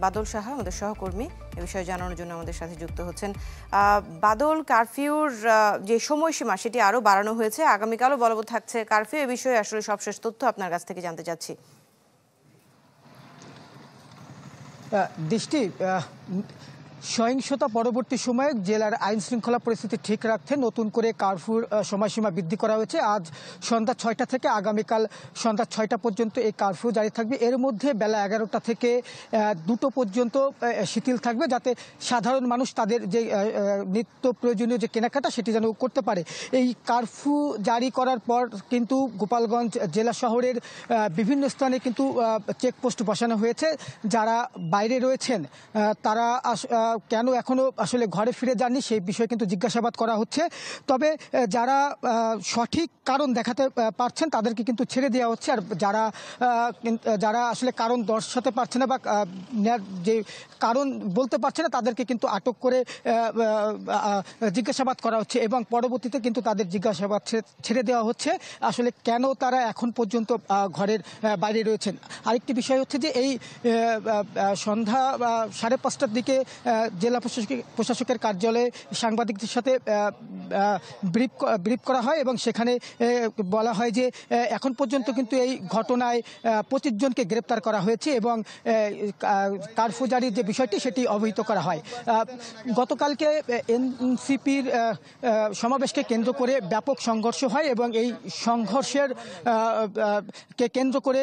বাদল সাহা আমাদের সহকর্মী এ বিষয়ে জানানোর জন্য আমাদের সাথে যুক্ত হচ্ছেন। বাদল, কারফিউর যে সময়সীমা সেটি আরও বাড়ানো হয়েছে, আগামীকালও বলবৎ থাকছে কারফিউ। এ বিষয়ে আসলে সবশেষ তথ্য আপনার কাছ থেকে জানতে চাচ্ছি। দৃষ্টি সহিংসতা পরবর্তী সময়ে জেলার আইন শৃঙ্খলা পরিস্থিতি ঠিক রাখতে নতুন করে কারফিউর সময়সীমা বৃদ্ধি করা হয়েছে। আজ সন্ধ্যা ৬টা থেকে আগামীকাল সন্ধ্যা ৬টা পর্যন্ত এই কারফিউ জারি থাকবে। এর মধ্যে বেলা ১১টা থেকে ২টো পর্যন্ত শিথিল থাকবে, যাতে সাধারণ মানুষ তাদের যে নিত্য প্রয়োজনীয় যে কেনাকাটা সেটি যেন করতে পারে। এই কারফিউ জারি করার পর কিন্তু গোপালগঞ্জ জেলা শহরের বিভিন্ন স্থানে কিন্তু চেকপোস্ট বসানো হয়েছে। যারা বাইরে রয়েছেন তারা কেন এখনো আসলে ঘরে ফিরে যাননি সেই বিষয়ে কিন্তু জিজ্ঞাসাবাদ করা হচ্ছে। তবে যারা সঠিক কারণ দেখাতে পারছেন তাদেরকে কিন্তু ছেড়ে দেওয়া হচ্ছে, আর যারা আসলে কারণ দর্শাতে পারছে না বা যে কারণ বলতে পারছে না তাদেরকে কিন্তু আটক করে জিজ্ঞাসাবাদ করা হচ্ছে এবং পরবর্তীতে কিন্তু তাদের জিজ্ঞাসাবাদ ছেড়ে দেওয়া হচ্ছে আসলে কেন তারা এখন পর্যন্ত ঘরের বাইরে রয়েছেন। আরেকটি বিষয় হচ্ছে যে এই সন্ধ্যা 5:30টার দিকে জেলা প্রশাসকের কার্যালয়ে সাংবাদিকদের সাথে ব্রিফ করা হয় এবং সেখানে বলা হয় যে এখন পর্যন্ত কিন্তু এই ঘটনায় 25 জনকে গ্রেপ্তার করা হয়েছে এবং কারফিউ জারির যে বিষয়টি সেটি অবহিত করা হয়। গতকালকে এনসিপির সমাবেশকে কেন্দ্র করে ব্যাপক সংঘর্ষ হয় এবং এই সংঘর্ষের কে কেন্দ্র করে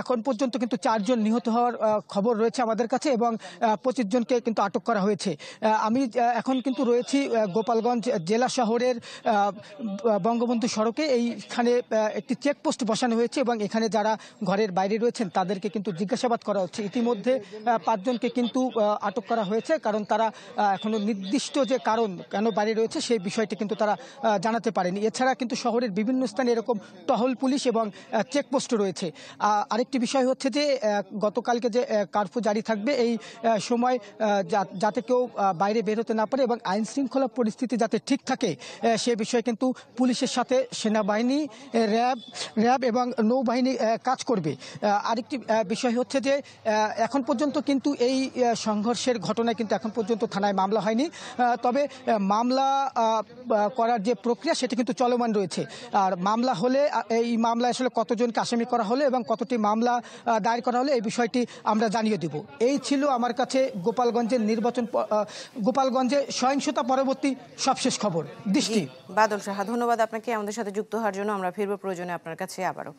এখন পর্যন্ত কিন্তু 4 জন নিহত হওয়ার খবর রয়েছে আমাদের কাছে এবং 25 জনকে কিন্তু আটক করা হয়েছে। আমি এখন কিন্তু রয়েছি গোপালগঞ্জ জেলা শহরের বঙ্গবন্ধু সড়কে। এইখানে একটি চেকপোস্ট বসানো হয়েছে এবং এখানে যারা ঘরের বাইরে রয়েছেন তাদেরকে কিন্তু জিজ্ঞাসাবাদ করা হচ্ছে। ইতিমধ্যে 5 জনকে কিন্তু আটক করা হয়েছে, কারণ তারা এখনো নির্দিষ্ট যে কারণ কেন বাইরে রয়েছে সেই বিষয়টি কিন্তু তারা জানাতে পারেনি। এছাড়া কিন্তু শহরের বিভিন্ন স্থানে এরকম টহল পুলিশ এবং চেকপোস্ট রয়েছে। আরেকটি বিষয় হচ্ছে যে গতকালকে যে কারফিউ জারি থাকবে এই সময় যাতে কেউ বাইরে বের হতে না পারে এবং আইন শৃঙ্খলা পরিস্থিতি যাতে ঠিক থাকে সে বিষয়ে কিন্তু পুলিশের সাথে সেনাবাহিনী, র্যাব এবং নৌবাহিনী কাজ করবে। আরেকটি বিষয় হচ্ছে যে এখন পর্যন্ত কিন্তু এই সংঘর্ষের ঘটনায় কিন্তু এখন পর্যন্ত থানায় মামলা হয়নি, তবে মামলা করার যে প্রক্রিয়া সেটি কিন্তু চলমান রয়েছে। আর মামলা হলে এই মামলায় আসলে কতজনকে আসামি করা হলো এবং কতটি মামলা দায়ের করা হলো এই বিষয়টি আমরা জানিয়ে দেব। এই ছিল আমার কাছে গোপালগঞ্জে সহিংসতা পরবর্তী সবশেষ খবর। দৃষ্টি। বাদল সাহা, ধন্যবাদ আপনাকে আমাদের সাথে যুক্ত হওয়ার জন্য। আমরা ফিরবো প্রয়োজনে আপনার কাছে আবারও।